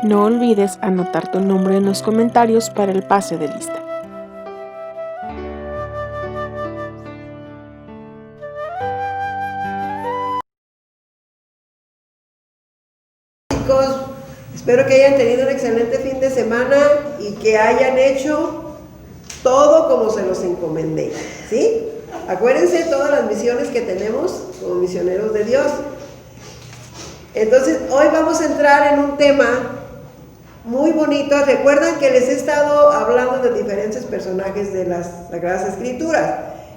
No olvides anotar tu nombre en los comentarios para el pase de lista. Chicos, espero que hayan tenido un excelente fin de semana y que hayan hecho todo como se los encomendé, ¿sí? Acuérdense todas las misiones que tenemos como misioneros de Dios. Entonces, hoy vamos a entrar en un tema muy bonito. Recuerdan que les he estado hablando de diferentes personajes de las Sagradas Escrituras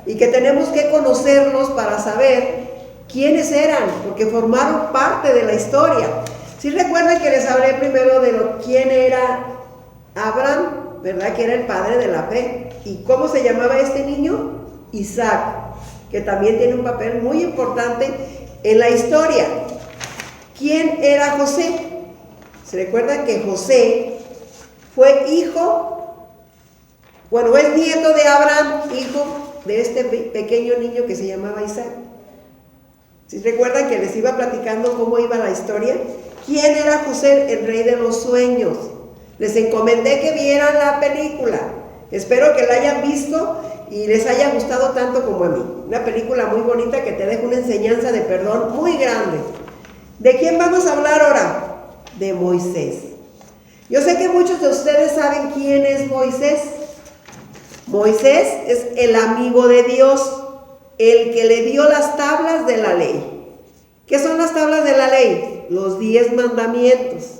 y que tenemos que conocerlos para saber quiénes eran, porque formaron parte de la historia. ¿Sí recuerdan que les hablé primero de quién era Abraham, verdad? Que era el padre de la fe. ¿Y cómo se llamaba este niño? Isaac, que también tiene un papel muy importante en la historia. ¿Quién era José? ¿Se recuerdan que José fue es nieto de Abraham, hijo de este pequeño niño que se llamaba Isaac? ¿Sí recuerdan que les iba platicando cómo iba la historia? ¿Quién era José, el rey de los sueños? Les encomendé que vieran la película. Espero que la hayan visto y les haya gustado tanto como a mí. Una película muy bonita que te deja una enseñanza de perdón muy grande. ¿De quién vamos a hablar ahora? De Moisés. Yo sé que muchos de ustedes saben quién es Moisés. Moisés es el amigo de Dios, el que le dio las tablas de la ley. ¿Qué son las tablas de la ley? Los 10 mandamientos.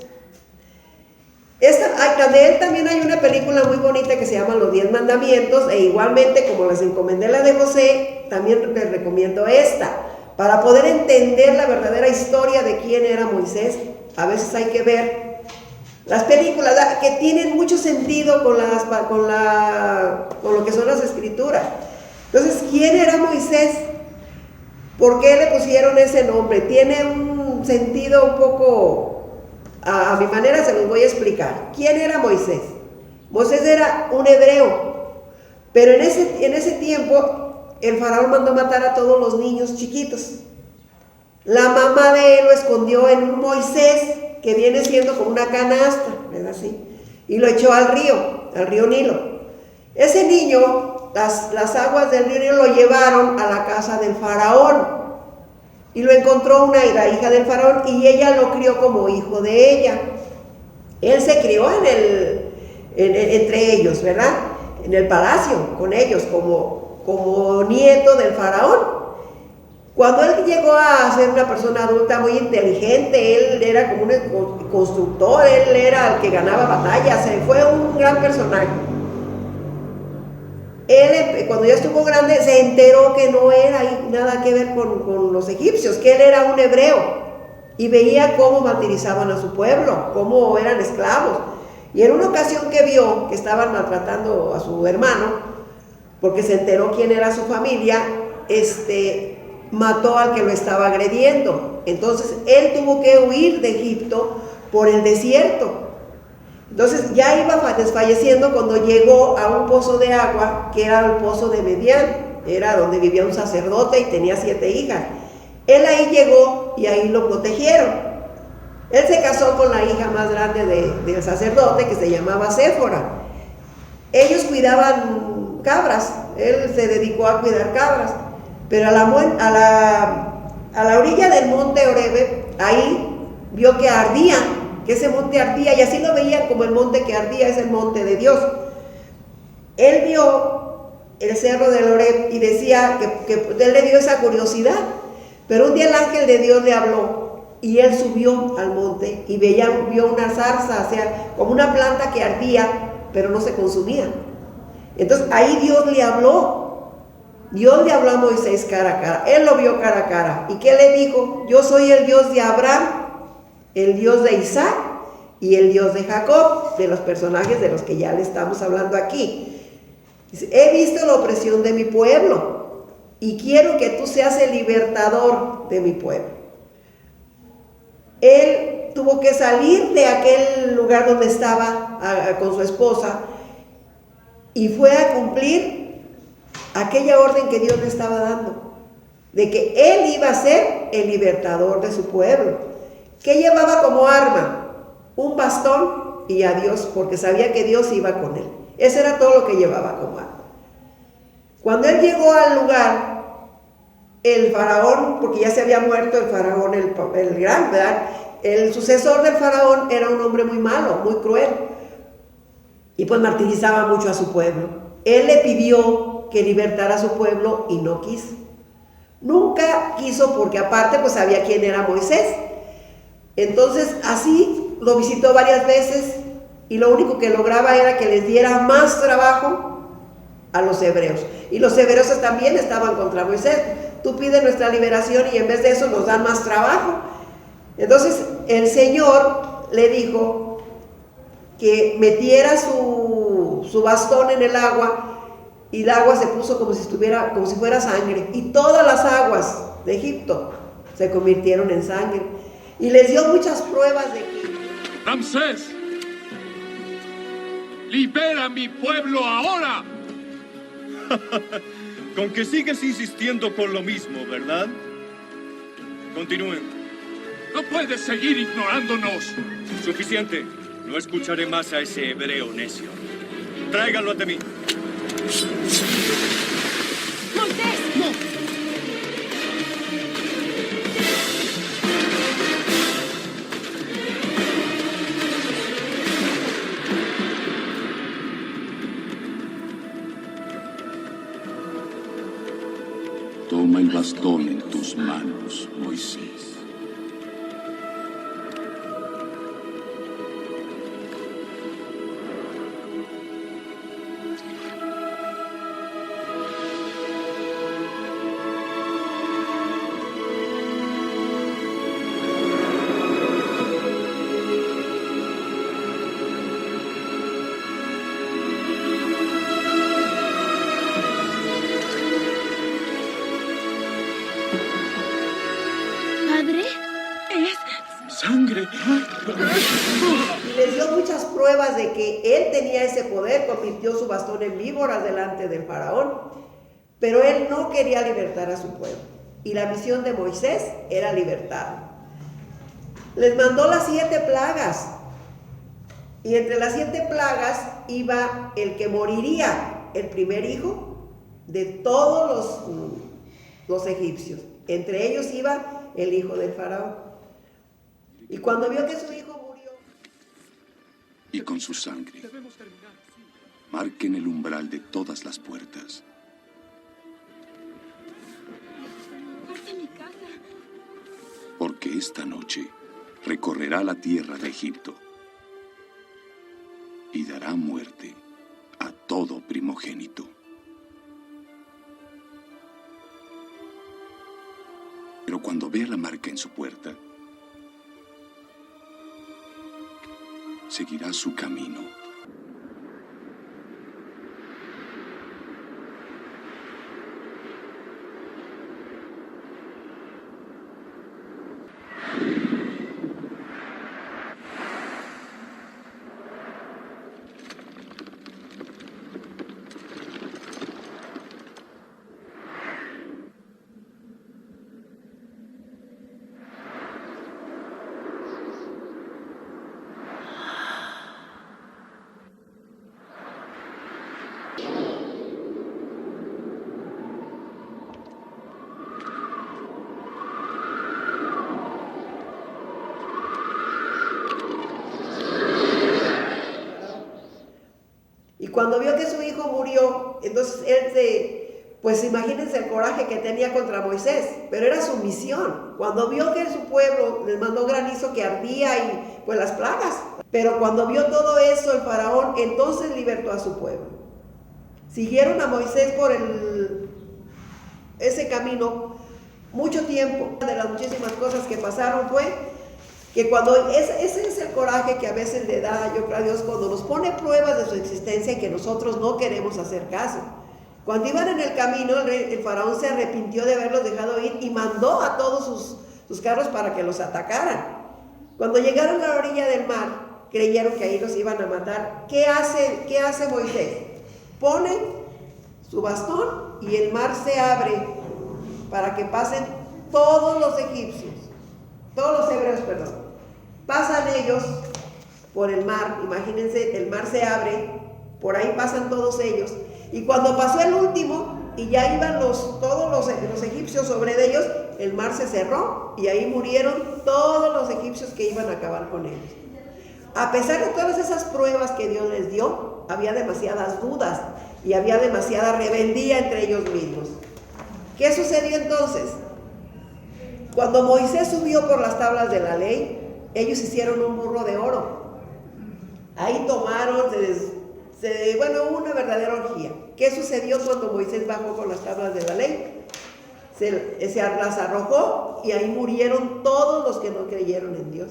De él también hay una película muy bonita que se llama Los 10 mandamientos, e igualmente como les encomendé la de José, también les recomiendo esta. Para poder entender la verdadera historia de quién era Moisés, a veces hay que ver las películas que tienen mucho sentido con lo que son las escrituras. Entonces, ¿quién era Moisés? ¿Por qué le pusieron ese nombre? Tiene un sentido un poco, a mi manera se los voy a explicar. ¿Quién era Moisés? Moisés era un hebreo, pero en ese tiempo el faraón mandó matar a todos los niños chiquitos. La mamá de él lo escondió en un Moisés, que viene siendo como una canasta, ¿verdad? Así, y lo echó al río Nilo. Ese niño, las aguas del río Nilo lo llevaron a la casa del faraón, y lo encontró la hija del faraón, y ella lo crió como hijo de ella. Él se crió entre ellos, ¿verdad? En el palacio, con ellos, como nieto del faraón. Cuando él llegó a ser una persona adulta muy inteligente, él era como un constructor, él era el que ganaba batallas, fue un gran personaje. Él, cuando ya estuvo grande, se enteró que no era nada que ver con los egipcios, que él era un hebreo, y veía cómo martirizaban a su pueblo, cómo eran esclavos. Y en una ocasión que vio que estaban maltratando a su hermano, porque se enteró quién era su familia, mató al que lo estaba agrediendo. Entonces él tuvo que huir de Egipto por el desierto. Entonces ya iba desfalleciendo cuando llegó a un pozo de agua, que era el pozo de Medián. Era donde vivía un sacerdote y tenía 7 hijas. Él ahí llegó y ahí lo protegieron. Él se casó con la hija más grande del sacerdote, que se llamaba Séfora. Ellos cuidaban cabras, él se dedicó a cuidar cabras. Pero a la orilla del monte Oreb, ahí vio que ardía, que ese monte ardía, y así lo veían como el monte que ardía, es el monte de Dios. Él vio el cerro del Oreb y decía que él le dio esa curiosidad, pero un día el ángel de Dios le habló y él subió al monte y vio una zarza, o sea, como una planta que ardía, pero no se consumía. Entonces ahí Dios le habló. Dios le habló a Moisés cara a cara, él lo vio cara a cara. ¿Y qué le dijo? Yo soy el Dios de Abraham, el Dios de Isaac y el Dios de Jacob, de los personajes de los que ya le estamos hablando aquí. Dice, he visto la opresión de mi pueblo y quiero que tú seas el libertador de mi pueblo. Él tuvo que salir de aquel lugar donde estaba con su esposa y fue a cumplir aquella orden que Dios le estaba dando, de que él iba a ser el libertador de su pueblo. ¿Qué llevaba como arma? un bastón y a Dios, porque sabía que Dios iba con él. Eso era todo lo que llevaba como arma. Cuando él llegó al lugar, el faraón, porque ya se había muerto el faraón, el gran, ¿verdad? El sucesor del faraón era un hombre muy malo, muy cruel, y pues martirizaba mucho a su pueblo. Él le pidió que libertara a su pueblo y no quiso. Nunca quiso, porque aparte pues sabía quién era Moisés. Entonces así lo visitó varias veces y lo único que lograba era que les diera más trabajo a los hebreos. Y los hebreos también estaban contra Moisés. Tú pides nuestra liberación y en vez de eso nos dan más trabajo. Entonces el Señor le dijo que metiera su bastón en el agua, y el agua se puso como si fuera sangre, y todas las aguas de Egipto se convirtieron en sangre, y les dio muchas pruebas de que... ¡Ramsés! ¡Libera a mi pueblo ahora! Con que sigues insistiendo con lo mismo, ¿verdad? Continúen. ¡No puedes seguir ignorándonos! Suficiente. No escucharé más a ese hebreo necio. Tráiganlo ante mí. ¡Moisés! ¡No! Toma el bastón en tus manos, Moisés. ¡Sangre! Y les dio muchas pruebas de que él tenía ese poder. Convirtió su bastón en víboras delante del faraón, pero él no quería libertar a su pueblo, y la misión de Moisés era libertarlo. Les mandó las 7 plagas, y entre las 7 plagas iba el que moriría, el primer hijo de todos los egipcios. Entre ellos iba el hijo del faraón. Y cuando vio que su hijo murió... Y con su sangre, marquen el umbral de todas las puertas. Porque esta noche recorrerá la tierra de Egipto y dará muerte a todo primogénito. Pero cuando vea la marca en su puerta, seguirá su camino. Cuando vio que su hijo murió, entonces pues imagínense el coraje que tenía contra Moisés, pero era su misión. Cuando vio que su pueblo les mandó granizo que ardía y pues las plagas, pero cuando vio todo eso el faraón, entonces libertó a su pueblo. Siguieron a Moisés por ese camino mucho tiempo. Una de las muchísimas cosas que pasaron fue que cuando ese es el coraje que a veces le da, yo creo, a Dios, cuando nos pone pruebas de su existencia y que nosotros no queremos hacer caso. Cuando iban en el camino, el faraón se arrepintió de haberlos dejado ir y mandó a todos sus carros para que los atacaran. Cuando llegaron a la orilla del mar, creyeron que ahí los iban a matar. ¿Qué hace Moisés? Pone su bastón y el mar se abre para que pasen todos los egipcios, todos los hebreos, perdón. Pasan ellos por el mar. Imagínense, el mar se abre, por ahí pasan todos ellos. Y cuando pasó el último y ya iban todos los egipcios sobre ellos, el mar se cerró y ahí murieron todos los egipcios que iban a acabar con ellos. A pesar de todas esas pruebas que Dios les dio, había demasiadas dudas y había demasiada rebeldía entre ellos mismos. ¿Qué sucedió entonces? Cuando Moisés subió por las tablas de la ley, ellos hicieron un burro de oro. Ahí tomaron, hubo una verdadera orgía. ¿Qué sucedió cuando Moisés bajó con las tablas de la ley? Se las arrojó y ahí murieron todos los que no creyeron en Dios.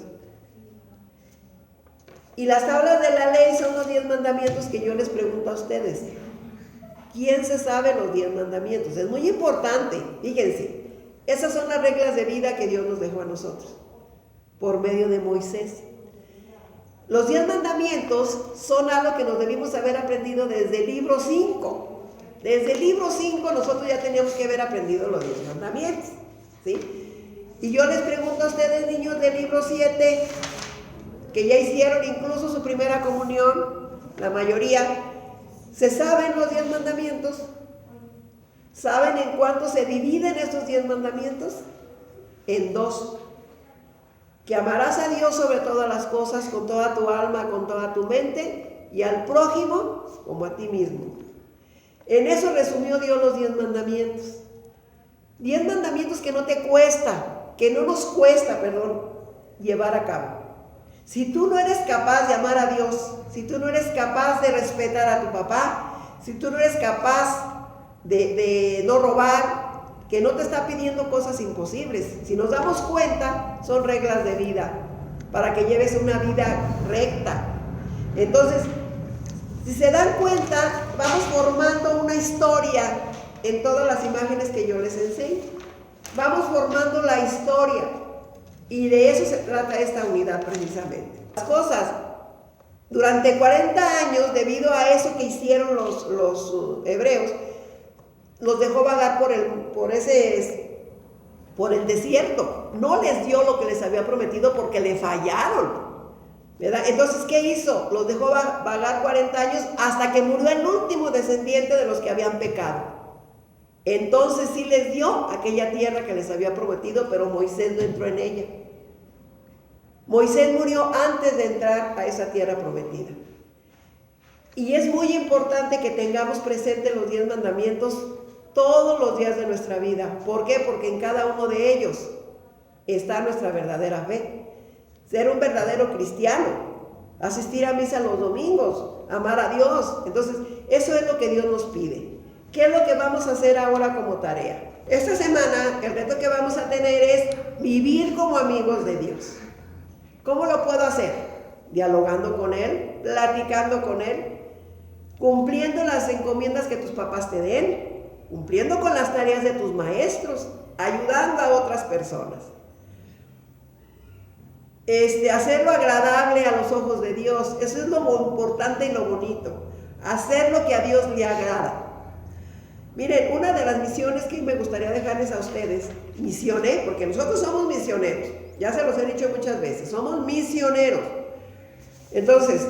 Y las tablas de la ley son los 10 mandamientos que yo les pregunto a ustedes. ¿Quién se sabe los 10 mandamientos? Es muy importante, fíjense. Esas son las reglas de vida que Dios nos dejó a nosotros, por medio de Moisés. Los 10 mandamientos son algo que nos debimos haber aprendido desde el libro 5. Desde el libro 5 nosotros ya teníamos que haber aprendido los 10 mandamientos, ¿sí? Y yo les pregunto a ustedes, niños del libro 7, que ya hicieron incluso su primera comunión, la mayoría, ¿se saben los 10 mandamientos? ¿Saben en cuánto se dividen estos 10 mandamientos? En 2. Que amarás a Dios sobre todas las cosas, con toda tu alma, con toda tu mente, y al prójimo como a ti mismo. En eso resumió Dios los 10 mandamientos. 10 mandamientos que no te cuesta, que no nos cuesta, llevar a cabo. Si tú no eres capaz de amar a Dios, si tú no eres capaz de respetar a tu papá, si tú no eres capaz de no robar, que no te está pidiendo cosas imposibles. Si nos damos cuenta, son reglas de vida para que lleves una vida recta. Entonces, si se dan cuenta, vamos formando una historia en todas las imágenes que yo les enseño. Vamos formando la historia y de eso se trata esta unidad precisamente. Las cosas, durante 40 años, debido a eso que hicieron los hebreos, los dejó vagar por el desierto. No les dio lo que les había prometido porque le fallaron, ¿verdad? Entonces, ¿qué hizo? Los dejó vagar 40 años hasta que murió el último descendiente de los que habían pecado. Entonces sí les dio aquella tierra que les había prometido, pero Moisés no entró en ella. Moisés murió antes de entrar a esa tierra prometida. Y es muy importante que tengamos presente los 10 mandamientos todos los días de nuestra vida. ¿Por qué? Porque en cada uno de ellos está nuestra verdadera fe. Ser un verdadero cristiano, asistir a misa los domingos, amar a Dios. Entonces, eso es lo que Dios nos pide. ¿Qué es lo que vamos a hacer ahora como tarea? Esta semana, el reto que vamos a tener es vivir como amigos de Dios. ¿Cómo lo puedo hacer? Dialogando con Él, platicando con Él, cumpliendo las encomiendas que tus papás te den, cumpliendo con las tareas de tus maestros, ayudando a otras personas. Hacerlo agradable a los ojos de Dios, eso es lo importante y lo bonito. Hacer lo que a Dios le agrada. Miren, una de las misiones que me gustaría dejarles a ustedes, porque nosotros somos misioneros, ya se los he dicho muchas veces, somos misioneros. Entonces,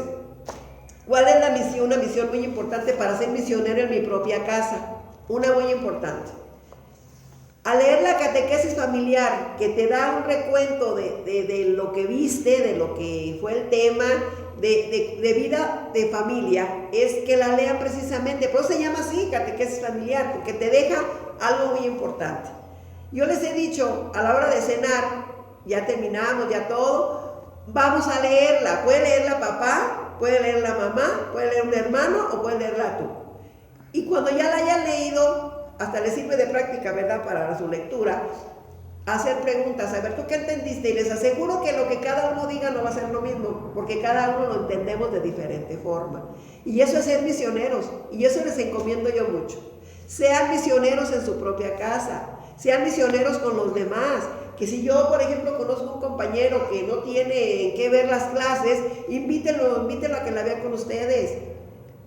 ¿cuál es la misión? Una misión muy importante para ser misionero en mi propia casa. Una muy importante. Al leer la catequesis familiar, que te da un recuento de lo que viste, de lo que fue el tema, de vida de familia, es que la lean precisamente. Por eso se llama así, catequesis familiar, porque te deja algo muy importante. Yo les he dicho, a la hora de cenar, ya terminamos, ya todo, vamos a leerla. Puede leerla papá, puede leerla mamá, puede leer un hermano o puede leerla tú. Y cuando ya la hayan leído, hasta les sirve de práctica, ¿verdad?, para su lectura, hacer preguntas, a ver, ¿tú qué entendiste? Y les aseguro que lo que cada uno diga no va a ser lo mismo, porque cada uno lo entendemos de diferente forma. Y eso es ser misioneros, y eso les encomiendo yo mucho. Sean misioneros en su propia casa, sean misioneros con los demás. Que si yo, por ejemplo, conozco un compañero que no tiene en qué ver las clases, invítenlo a que la vean con ustedes.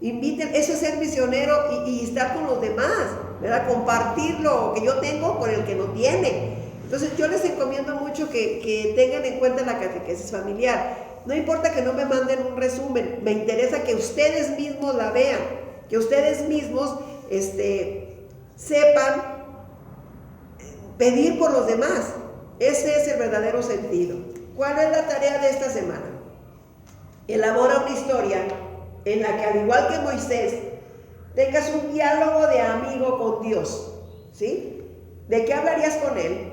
Eso es ser misionero y estar con los demás, ¿verdad? Compartir lo que yo tengo con el que no tiene. Entonces yo les encomiendo mucho que tengan en cuenta la catequesis familiar. no importa que no me manden un resumen, me interesa que ustedes mismos la vean, que ustedes mismos sepan pedir por los demás. Ese es el verdadero sentido. ¿Cuál es la tarea de esta semana? Elabora una historia en la que, al igual que Moisés, tengas un diálogo de amigo con Dios, ¿sí? ¿De qué hablarías con él?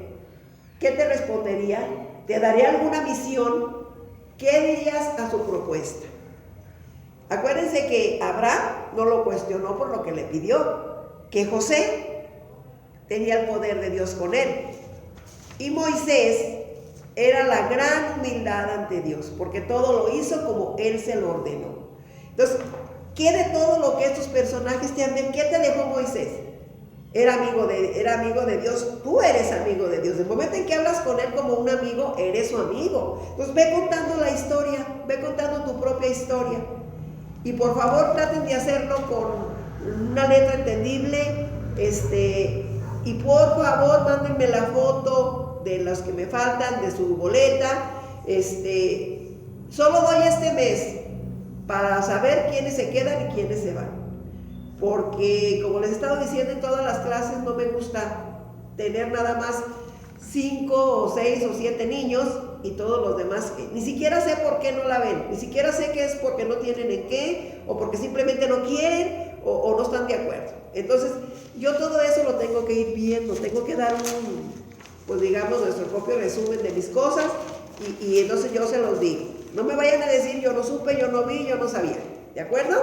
¿Qué te respondería? ¿Te daría alguna misión? ¿Qué dirías a su propuesta? Acuérdense que Abraham no lo cuestionó por lo que le pidió, que José tenía el poder de Dios con él, y Moisés era la gran humildad ante Dios, porque todo lo hizo como él se lo ordenó. Entonces, ¿qué de todo lo que estos personajes te han dicho? ¿Qué te dejó Moisés? Era amigo de Dios. Tú eres amigo de Dios. El momento en que hablas con él como un amigo, eres su amigo. Entonces ve contando la historia, ve contando tu propia historia. Y por favor traten de hacerlo con una letra entendible. Y por favor mándenme la foto de los que me faltan, de su boleta. Solo doy este mes para saber quiénes se quedan y quiénes se van. Porque, como les he estado diciendo en todas las clases, no me gusta tener nada más 5 o 6 o 7 niños y todos los demás que ni siquiera sé por qué no la ven, ni siquiera sé que es porque no tienen en qué, o porque simplemente no quieren, o no están de acuerdo. Entonces, yo todo eso lo tengo que ir viendo, tengo que dar pues digamos, nuestro propio resumen de mis cosas, y entonces yo se los digo. No me vayan a decir, yo no supe, yo no vi, yo no sabía. ¿De acuerdo?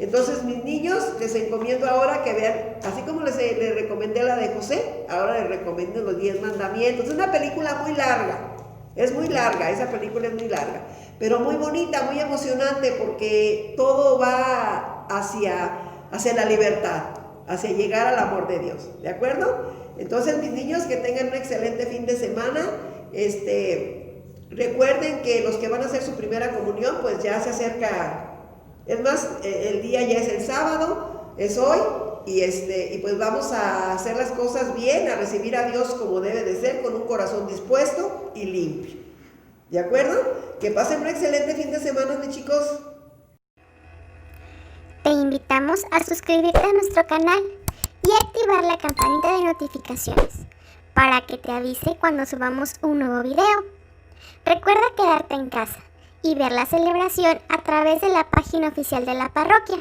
Entonces, mis niños, les encomiendo ahora que vean, así como les recomendé la de José, ahora les recomiendo los 10 mandamientos. Es una película muy larga, es muy larga, esa película es muy larga, pero muy bonita, muy emocionante, porque todo va hacia la libertad, hacia llegar al amor de Dios. ¿De acuerdo? Entonces, mis niños, que tengan un excelente fin de semana. Recuerden que los que van a hacer su primera comunión, pues ya se acerca. Es más, el día ya es el sábado, es hoy, y pues vamos a hacer las cosas bien, a recibir a Dios como debe de ser, con un corazón dispuesto y limpio. ¿De acuerdo? Que pasen un excelente fin de semana, mis chicos. Te invitamos a suscribirte a nuestro canal y activar la campanita de notificaciones para que te avise cuando subamos un nuevo video. Recuerda quedarte en casa y ver la celebración a través de la página oficial de la parroquia.